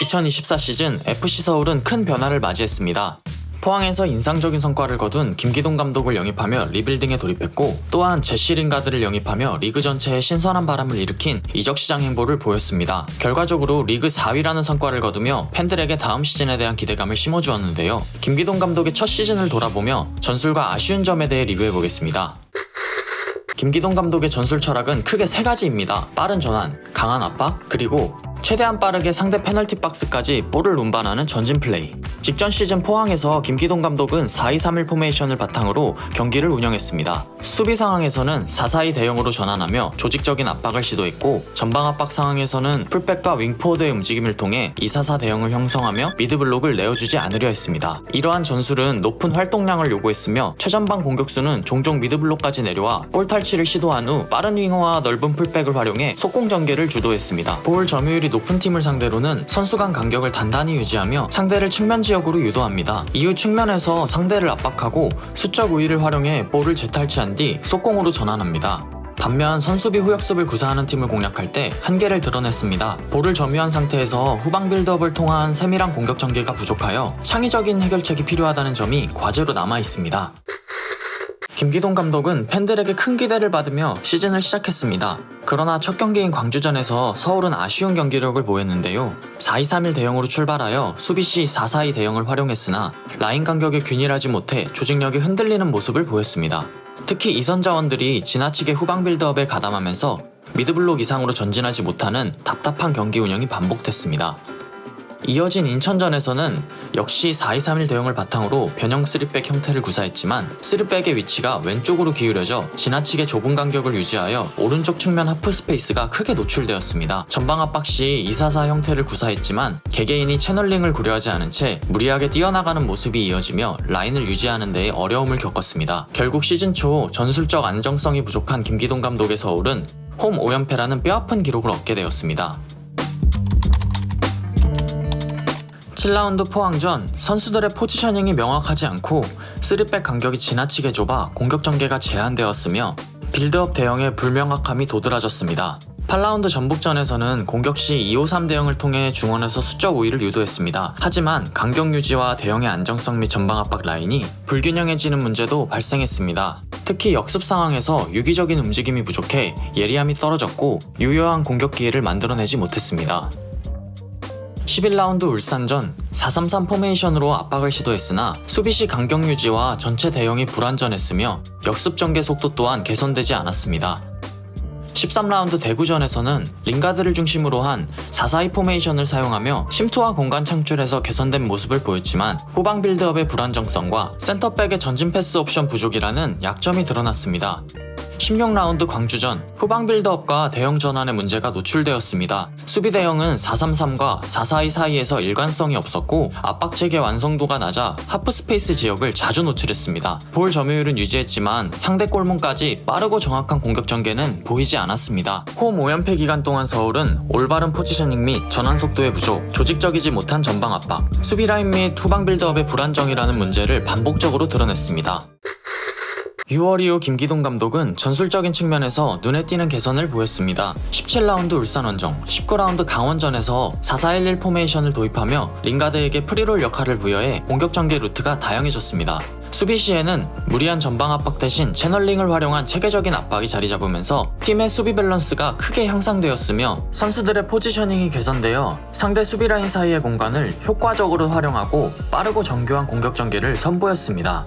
2024 시즌 FC 서울은 큰 변화를 맞이했습니다. 포항에서 인상적인 성과를 거둔 김기동 감독을 영입하며 리빌딩에 돌입했고, 또한 제시 링가드를 영입하며 리그 전체에 신선한 바람을 일으킨 이적시장 행보를 보였습니다. 결과적으로 리그 4위라는 성과를 거두며 팬들에게 다음 시즌에 대한 기대감을 심어주었는데요. 김기동 감독의 첫 시즌을 돌아보며 전술과 아쉬운 점에 대해 리뷰해보겠습니다. 김기동 감독의 전술 철학은 크게 3가지입니다. 빠른 전환, 강한 압박, 그리고 최대한 빠르게 상대 페널티 박스까지 볼을 운반하는 전진 플레이. 직전 시즌 포항에서 김기동 감독은 4-2-3-1 포메이션을 바탕으로 경기를 운영했습니다. 수비 상황에서는 4-4-2 대형으로 전환하며 조직적인 압박을 시도했고, 전방 압박 상황에서는 풀백과 윙포워드의 움직임을 통해 2-4-4 대형을 형성하며 미드블록을 내어주지 않으려 했습니다. 이러한 전술은 높은 활동량을 요구했으며, 최전방 공격수는 종종 미드블록까지 내려와 볼 탈취를 시도한 후 빠른 윙어와 넓은 풀백을 활용해 속공 전개를 주도했습니다. 볼 점유율이 높은 팀을 상대로는 선수 간 간격을 단단히 유지하며 상대를 측면 지역으로 유도합니다. 이후 측면에서 상대를 압박하고 수적 우위를 활용해 볼을 재탈취한 뒤 속공으로 전환합니다. 반면 선수비 후역습을 구사하는 팀을 공략할 때 한계를 드러냈습니다. 볼을 점유한 상태에서 후방 빌드업을 통한 세밀한 공격 전개가 부족하여 창의적인 해결책이 필요하다는 점이 과제로 남아있습니다. 김기동 감독은 팬들에게 큰 기대를 받으며 시즌을 시작했습니다. 그러나 첫 경기인 광주전에서 서울은 아쉬운 경기력을 보였는데요. 4-2-3-1 대형으로 출발하여 수비 시 4-4-2 대형을 활용했으나 라인 간격이 균일하지 못해 조직력이 흔들리는 모습을 보였습니다. 특히 이선 자원들이 지나치게 후방 빌드업에 가담하면서 미드블록 이상으로 전진하지 못하는 답답한 경기 운영이 반복됐습니다. 이어진 인천전에서는 역시 4-2-3-1 대형을 바탕으로 변형 3백 형태를 구사했지만 3백의 위치가 왼쪽으로 기울여져 지나치게 좁은 간격을 유지하여 오른쪽 측면 하프 스페이스가 크게 노출되었습니다. 전방 압박 시 2-4-4 형태를 구사했지만 개개인이 채널링을 고려하지 않은 채 무리하게 뛰어나가는 모습이 이어지며 라인을 유지하는 데에 어려움을 겪었습니다. 결국 시즌 초 전술적 안정성이 부족한 김기동 감독의 서울은 홈 5연패라는 뼈아픈 기록을 얻게 되었습니다. 7라운드 포항전, 선수들의 포지셔닝이 명확하지 않고 3백 간격이 지나치게 좁아 공격 전개가 제한되었으며 빌드업 대형의 불명확함이 도드라졌습니다. 8라운드 전북전에서는 공격 시 2-5-3 대형을 통해 중원에서 수적 우위를 유도했습니다. 하지만 간격 유지와 대형의 안정성 및 전방 압박 라인이 불균형해지는 문제도 발생했습니다. 특히 역습 상황에서 유기적인 움직임이 부족해 예리함이 떨어졌고 유효한 공격 기회를 만들어내지 못했습니다. 11라운드 울산전, 4-3-3 포메이션으로 압박을 시도했으나 수비시 간격 유지와 전체 대형이 불완전했으며 역습 전개 속도 또한 개선되지 않았습니다. 13라운드 대구전에서는 링가드를 중심으로 한 4-4-2 포메이션을 사용하며 침투와 공간 창출에서 개선된 모습을 보였지만 후방 빌드업의 불안정성과 센터백의 전진 패스 옵션 부족이라는 약점이 드러났습니다. 16라운드 광주전, 후방 빌드업과 대형 전환의 문제가 노출되었습니다. 수비 대형은 4-3-3과 4-4-2 사이에서 일관성이 없었고 압박 체계 완성도가 낮아 하프 스페이스 지역을 자주 노출했습니다. 볼 점유율은 유지했지만 상대 골문까지 빠르고 정확한 공격 전개는 보이지 않았습니다. 홈 5연패 기간 동안 서울은 올바른 포지셔닝 및 전환 속도의 부족, 조직적이지 못한 전방 압박, 수비 라인 및 후방 빌드업의 불안정이라는 문제를 반복적으로 드러냈습니다. 6월 이후 김기동 감독은 전술적인 측면에서 눈에 띄는 개선을 보였습니다. 17라운드 울산원정, 19라운드 강원전에서 4-4-1-1 포메이션을 도입하며 링가드에게 프리롤 역할을 부여해 공격 전개 루트가 다양해졌습니다. 수비 시에는 무리한 전방 압박 대신 채널링을 활용한 체계적인 압박이 자리 잡으면서 팀의 수비 밸런스가 크게 향상되었으며 선수들의 포지셔닝이 개선되어 상대 수비 라인 사이의 공간을 효과적으로 활용하고 빠르고 정교한 공격 전개를 선보였습니다.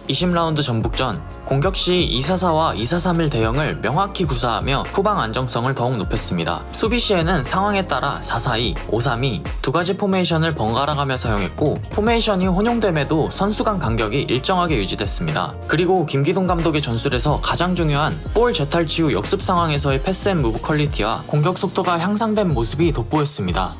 20라운드 전북전, 공격 시 2-4-4와 2-4-3-1 대형을 명확히 구사하며 후방 안정성을 더욱 높였습니다. 수비 시에는 상황에 따라 4-4-2, 5-3-2 두 가지 포메이션을 번갈아가며 사용했고 포메이션이 혼용됨에도 선수 간 간격이 일정하게 유지됐습니다. 그리고 김기동 감독의 전술에서 가장 중요한 볼 재탈취 후 역습 상황에서의 패스 앤 무브 퀄리티와 공격 속도가 향상된 모습이 돋보였습니다.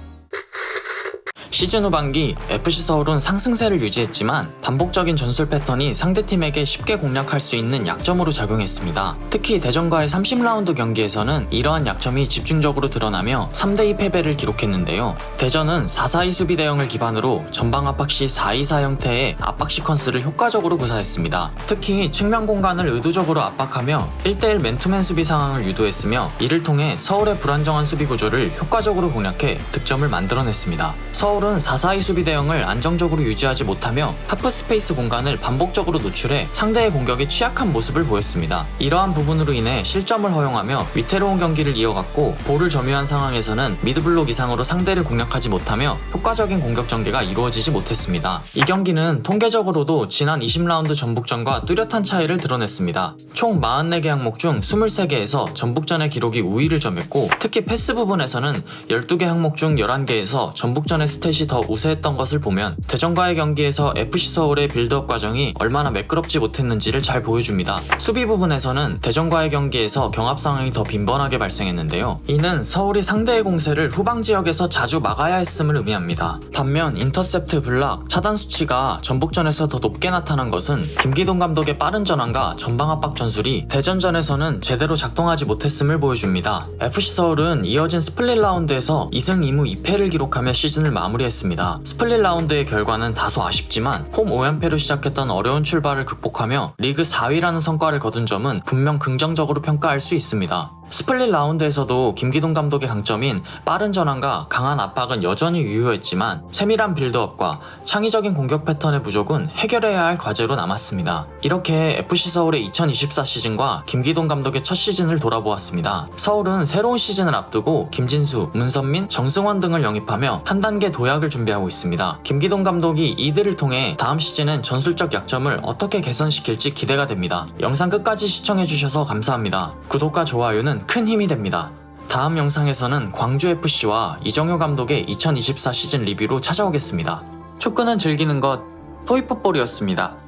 시즌 후반기 FC 서울은 상승세를 유지했지만 반복적인 전술 패턴이 상대팀에게 쉽게 공략할 수 있는 약점으로 작용했습니다. 특히 대전과의 30라운드 경기에서는 이러한 약점이 집중적으로 드러나며 3대2 패배를 기록했는데요. 대전은 4-4-2 수비 대형을 기반으로 전방 압박 시 4-2-4 형태의 압박 시퀀스를 효과적으로 구사했습니다. 특히 측면 공간을 의도적으로 압박하며 1대1 맨투맨 수비 상황을 유도했으며 이를 통해 서울의 불안정한 수비 구조를 효과적으로 공략해 득점을 만들어냈습니다. 서울은 4-4-2 수비 대형을 안정적으로 유지하지 못하며 하프 스페이스 공간을 반복적으로 노출해 상대의 공격에 취약한 모습을 보였습니다. 이러한 부분으로 인해 실점을 허용하며 위태로운 경기를 이어갔고 볼을 점유한 상황에서는 미드블록 이상으로 상대를 공략하지 못하며 효과적인 공격 전개가 이루어지지 못했습니다. 이 경기는 통계적으로도 지난 20라운드 전북전과 뚜렷한 차이를 드러냈습니다. 총 44개 항목 중 23개에서 전북전의 기록이 우위를 점했고 특히 패스 부분에서는 12개 항목 중 11개에서 전북전의 스탯이 더 우세했던 것을 보면 대전과의 경기에서 FC 서울의 빌드업 과정이 얼마나 매끄럽지 못했는지를 잘 보여줍니다. 수비 부분에서는 대전과의 경기에서 경합 상황이 더 빈번하게 발생했는데요. 이는 서울이 상대의 공세를 후방 지역에서 자주 막아야 했음을 의미합니다. 반면 인터셉트, 블락, 차단 수치가 전북전에서 더 높게 나타난 것은 김기동 감독의 빠른 전환과 전방 압박 전술이 대전전에서는 제대로 작동하지 못했음을 보여줍니다. FC 서울은 이어진 스플릿 라운드에서 2승 2무 2패를 기록하며 시즌을 마무리했습니다. 스플릿 라운드의 결과는 다소 아쉽지만 홈 5연패로 시작했던 어려운 출발을 극복하며 리그 4위라는 성과를 거둔 점은 분명 긍정적으로 평가할 수 있습니다. 스플릿 라운드에서도 김기동 감독의 강점인 빠른 전환과 강한 압박은 여전히 유효했지만 세밀한 빌드업과 창의적인 공격 패턴의 부족은 해결해야 할 과제로 남았습니다. 이렇게 FC 서울의 2024 시즌과 김기동 감독의 첫 시즌을 돌아보았습니다. 서울은 새로운 시즌을 앞두고 김진수, 문선민, 정승원 등을 영입하며 한 단계 도약을 준비하고 있습니다. 김기동 감독이 이들을 통해 다음 시즌은 전술적 약점을 어떻게 개선시킬지 기대가 됩니다. 영상 끝까지 시청해주셔서 감사합니다. 구독과 좋아요는 큰 힘이 됩니다. 다음 영상에서는 광주FC와 이정효 감독의 2024 시즌 리뷰로 찾아오겠습니다. 축구는 즐기는 것, 토이풋볼이었습니다.